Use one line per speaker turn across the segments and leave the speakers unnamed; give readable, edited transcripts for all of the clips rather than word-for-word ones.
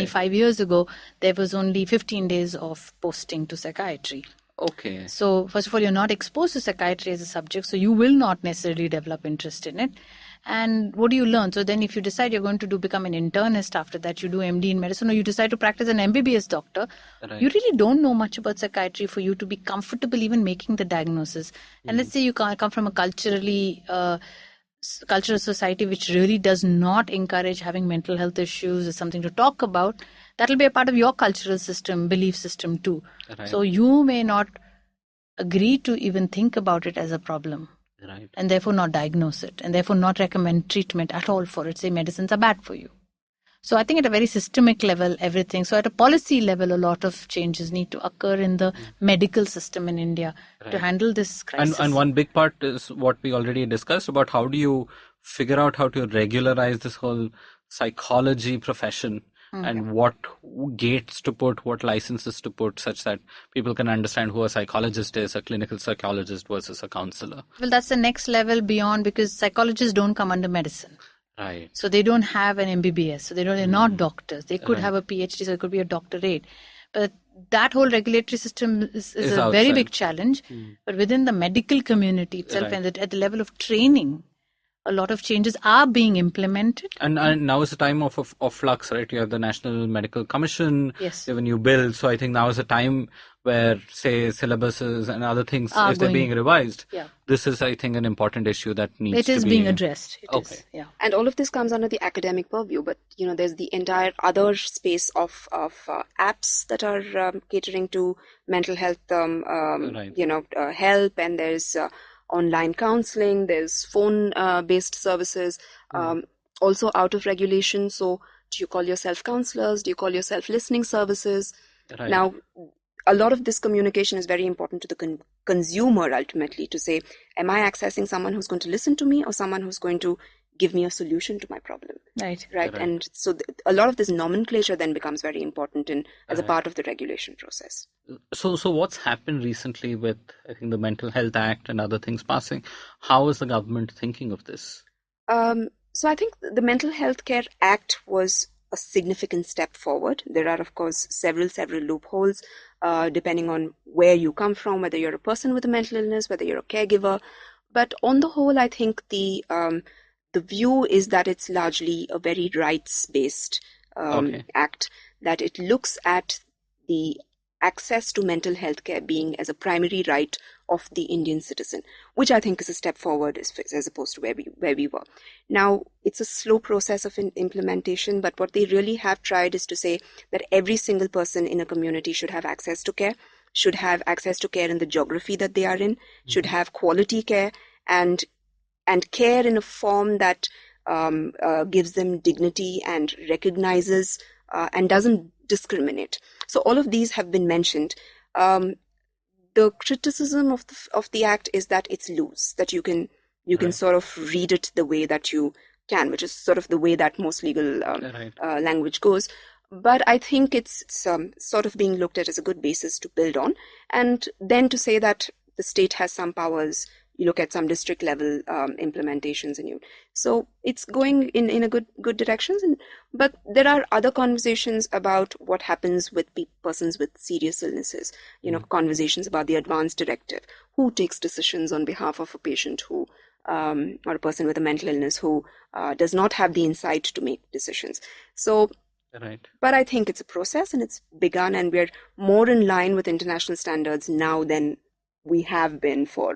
25 years ago, there was only 15 days of posting to psychiatry.
Okay.
So first of all, you're not exposed to psychiatry as a subject, so you will not necessarily develop interest in it. And what do you learn? So then if you decide you're going to become an internist after that, you do MD in medicine, or you decide to practice an MBBS doctor, you really don't know much about psychiatry for you to be comfortable even making the diagnosis. And let's say you come from a cultural society which really does not encourage having mental health issues as something to talk about, that'll be a part of your cultural system, belief system too.
Right.
So you may not agree to even think about it as a problem.
Right.
And therefore not diagnose it, and therefore not recommend treatment at all for it, say medicines are bad for you. So I think at a very systemic level, everything. So at a policy level, a lot of changes need to occur in the medical system in India to handle this crisis.
And one big part is what we already discussed about how do you figure out how to regularize this whole psychology profession and what gates to put, what licenses to put, such that people can understand who a psychologist is, a clinical psychologist versus a counselor.
Well, that's the next level beyond, because psychologists don't come under medicine.
Right.
So they don't have an MBBS. So they're not doctors. They could have a PhD, so it could be a doctorate. But that whole regulatory system is a very big challenge. But within the medical community itself and at the level of training, a lot of changes are being implemented.
And now is the time of flux, right? You have the National Medical Commission,
yes.
You have a new bill. So I think now is a time where, say, syllabuses and other things, if they're being revised, this is, I think, an important issue that needs to be...
It is being addressed. It is, yeah.
And all of this comes under the academic purview, but, there's the entire other space of apps that are catering to mental health, help, and there's... online counseling, there's phone-based services, also out of regulation. So do you call yourself counselors? Do you call yourself listening services? Right. Now, a lot of this communication is very important to the consumer ultimately, to say, am I accessing someone who's going to listen to me or someone who's going to give me a solution to my problem?
Right.
And so a lot of this nomenclature then becomes very important as a part of the regulation process.
So what's happened recently with, I think, the Mental Health Act and other things passing? How is the government thinking of this?
So I think the Mental Health Care Act was a significant step forward. There are, of course, several loopholes, depending on where you come from, whether you're a person with a mental illness, whether you're a caregiver. But on the whole, I think the view is that it's largely a very rights-based act, that it looks at the access to mental health care being as a primary right of the Indian citizen, which I think is a step forward as opposed to where we were. Now, it's a slow process of implementation, but what they really have tried is to say that every single person in a community should have access to care, should have access to care in the geography that they are in, should have quality care, and care in a form that gives them dignity and recognizes and doesn't discriminate. So all of these have been mentioned. The criticism of the act is that it's loose, that you can sort of read it the way that you can, which is sort of the way that most legal language goes. But I think it's sort of being looked at as a good basis to build on, and then to say that the state has some powers. You look at some district level implementations, so it's going in a good directions. But there are other conversations about what happens with persons with serious illnesses. Conversations about the advance directive, who takes decisions on behalf of a patient who or a person with a mental illness who does not have the insight to make decisions. So.
Right.
But I think it's a process and it's begun, and we're more in line with international standards now than we have been for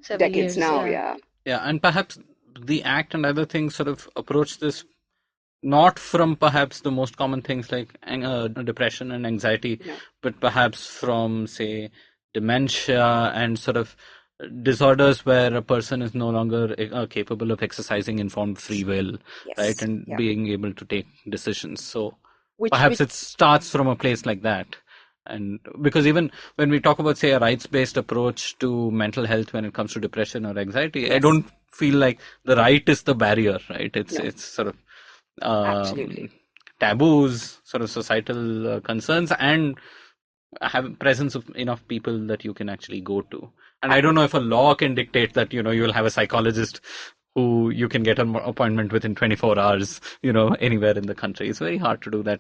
decades now. Yeah,
and perhaps the act and other things sort of approach this not from perhaps the most common things like depression and anxiety, but perhaps from, say, dementia and sort of disorders where a person is no longer capable of exercising informed free will, right, and being able to take decisions. So perhaps it starts from a place like that. And because even when we talk about, say, a rights-based approach to mental health when it comes to depression or anxiety, I don't feel like the right is the barrier, right? It's sort of taboos, sort of societal concerns, and have presence of enough people that you can actually go to. And I don't know if a law can dictate that, you'll have a psychologist who you can get an appointment within 24 hours, anywhere in the country. It's very hard to do that.